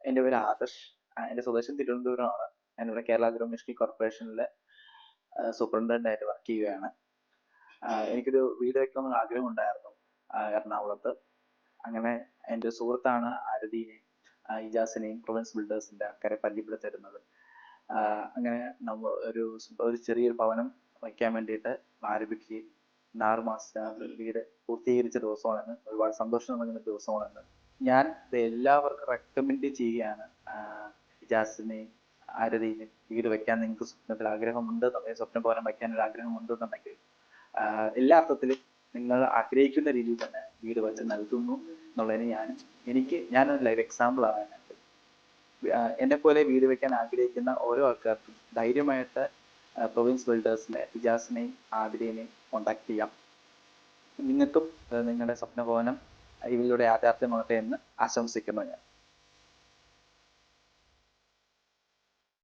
എൻ്റെ പേര് ആദർശ്. എൻ്റെ സ്വദേശം തിരുവനന്തപുരമാണ്. ഞാനിവിടെ കേരള ഗ്രൂമിസ്ട്രി കോർപ്പറേഷനിലെ സൂപ്രണ്ടൻ്റ് ആയിട്ട് വർക്ക് ചെയ്യുകയാണ്. എനിക്കൊരു വീട് വെക്കണമെന്ന് ആഗ്രഹമുണ്ടായിരുന്നു എറണാകുളത്ത്. അങ്ങനെ എൻ്റെ സുഹൃത്താണ് ആരതിനെയും ഇജാസിനെയും പ്രൊവിൻസ് ബിൽഡേഴ്സിൻ്റെ ആൾക്കാരെ പരിചയപ്പെടുത്തരുന്നത്. അങ്ങനെ ഒരു ചെറിയൊരു ഭവനം വയ്ക്കാൻ വേണ്ടിയിട്ട് ആരംഭിക്കുകയും 6 മാസത്തിനകത്ത് വീട് പൂർത്തീകരിച്ച ദിവസമാണെന്ന്, ഒരുപാട് സന്തോഷം നൽകുന്ന ദിവസമാണെന്ന് ഞാൻ ഇത് എല്ലാവർക്കും റെക്കമെൻഡ് ചെയ്യുകയാണ്. ഇജാസിനെയും ആരതിനെയും വീട് വെക്കാൻ നിങ്ങൾക്ക് സ്വപ്നത്തിൽ ആഗ്രഹമുണ്ട്, സ്വപ്നം പോലെ വയ്ക്കാൻ ഒരു ആഗ്രഹമുണ്ടെന്നുണ്ടെങ്കിൽ എല്ലാ അർത്ഥത്തിലും നിങ്ങൾ ആഗ്രഹിക്കുന്ന രീതിയിൽ തന്നെ വീട് വെച്ച് നൽകുന്നു എന്നുള്ളതിന് ഞാനൊരു ലൈവ് എക്സാമ്പിൾ ആണ് അതിനകത്ത്. എന്നെ പോലെ വീട് വെക്കാൻ ആഗ്രഹിക്കുന്ന ഓരോ ആൾക്കാർക്കും ധൈര്യമായിട്ട് പ്രൊവിൻസ് ബിൽഡേഴ്സിലെ ഇജാസിനെയും ആതിരേനെയും കോണ്ടാക്ട് ചെയ്യാം. നിങ്ങൾക്കും നിങ്ങളുടെ സ്വപ്നഭവനം ഇതിലൂടെ യാഥാർത്ഥ്യമാകട്ടെ എന്ന് ആശംസിക്കുന്നു ഞാൻ.